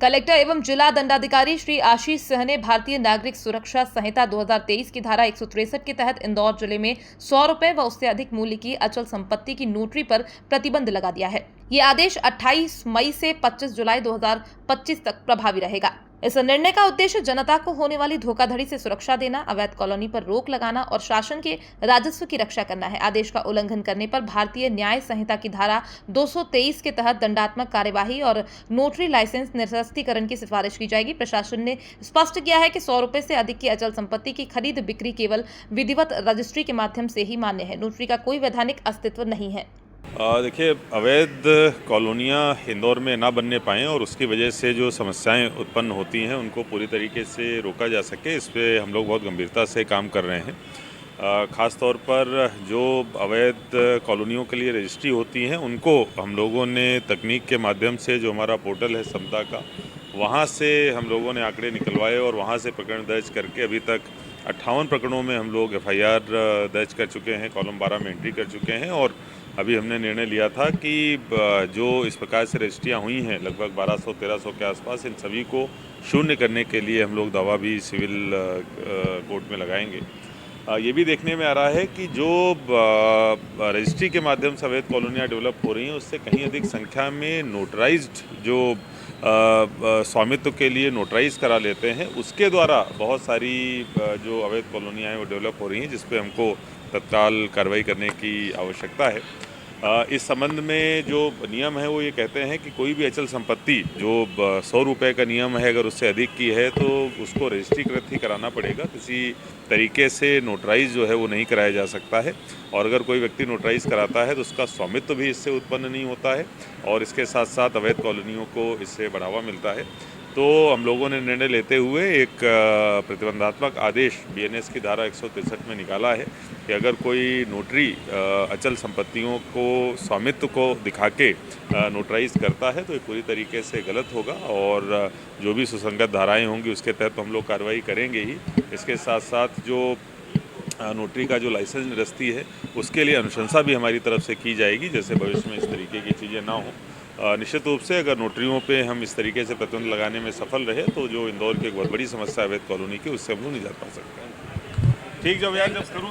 Collector एवं जिला दंडाधिकारी श्री आशीष सिंह ने भारतीय नागरिक सुरक्षा संहिता 2023 की धारा 163 के तहत इंदौर जिले में 100 रुपए व उससे अधिक मूल्य की अचल संपत्ति की नोटरी पर प्रतिबंध लगा दिया है। ये आदेश 28 मई से 25 जुलाई 2025 तक प्रभावी रहेगा। इस निर्णय का उद्देश्य जनता को होने वाली धोखाधड़ी से सुरक्षा देना, अवैध कॉलोनी पर रोक लगाना और शासन के राजस्व की रक्षा करना है। आदेश का उल्लंघन करने पर भारतीय न्याय संहिता की धारा 223 के तहत दंडात्मक कार्यवाही और नोटरी लाइसेंस निरस्तीकरण की सिफारिश की जाएगी। प्रशासन ने स्पष्ट किया है कि 100 रुपए से अधिक की अचल संपत्ति की खरीद बिक्री केवल विधिवत रजिस्ट्री के माध्यम से ही मान्य है। नोटरी का कोई वैधानिक अस्तित्व नहीं है। देखिए, अवैध कॉलोनियाँ इंदौर में ना बनने पाएँ और उसकी वजह से जो समस्याएं उत्पन्न होती हैं उनको पूरी तरीके से रोका जा सके, इस पे हम लोग बहुत गंभीरता से काम कर रहे हैं। ख़ास तौर पर जो अवैध कॉलोनियों के लिए रजिस्ट्री होती हैं उनको हम लोगों ने तकनीक के माध्यम से, जो हमारा पोर्टल है समता का, वहाँ से हम लोगों ने आंकड़े निकलवाए और वहाँ से प्रकरण दर्ज करके अभी तक 58 प्रकरणों में हम लोग FIR दर्ज कर चुके हैं, कॉलम 12 में एंट्री कर चुके हैं। और अभी हमने निर्णय लिया था कि जो इस प्रकार से रजिस्ट्रियाँ हुई हैं लगभग 1200-1300 के आसपास, इन सभी को शून्य करने के लिए हम लोग दावा भी सिविल कोर्ट में लगाएंगे। ये भी देखने में आ रहा है कि जो रजिस्ट्री के माध्यम से अवैध कॉलोनियाँ डेवलप हो रही हैं उससे कहीं अधिक संख्या में नोटराइज्ड जो स्वामित्व के लिए नोटराइज करा लेते हैं, उसके द्वारा बहुत सारी जो अवैध कॉलोनियाँ हैं वो डेवलप हो रही हैं, जिस पे हमको तत्काल कार्रवाई करने की आवश्यकता है। इस संबंध में जो नियम है वो ये कहते हैं कि कोई भी अचल संपत्ति जो 100 रुपये का नियम है, अगर उससे अधिक की है तो उसको रजिस्ट्रीकृत ही कराना पड़ेगा। किसी तरीके से नोटराइज जो है वो नहीं कराया जा सकता है। और अगर कोई व्यक्ति नोटराइज कराता है तो उसका स्वामित्व भी इससे उत्पन्न नहीं होता है और इसके साथ साथ अवैध कॉलोनियों को इससे बढ़ावा मिलता है। तो हम लोगों ने निर्णय लेते हुए एक प्रतिबंधात्मक आदेश BNS की धारा 163 में निकाला है कि अगर कोई नोटरी अचल संपत्तियों को, स्वामित्व को दिखा के नोटराइज करता है तो ये पूरी तरीके से गलत होगा और जो भी सुसंगत धाराएं होंगी उसके तहत हम लोग कार्रवाई करेंगे ही। इसके साथ साथ जो नोटरी का जो लाइसेंस निरस्ती है उसके लिए अनुशंसा भी हमारी तरफ से की जाएगी, जैसे भविष्य में इस तरीके की चीज़ें ना हों। निश्चित रूप से अगर नोटरियों पे हम इस तरीके से प्रतिबंध लगाने में सफल रहे तो जो इंदौर की एक बहुत बड़ी समस्या अवैध कॉलोनी की, उससे हम लोग निजात पा सकते हैं। ठीक, जब यार जब करूँ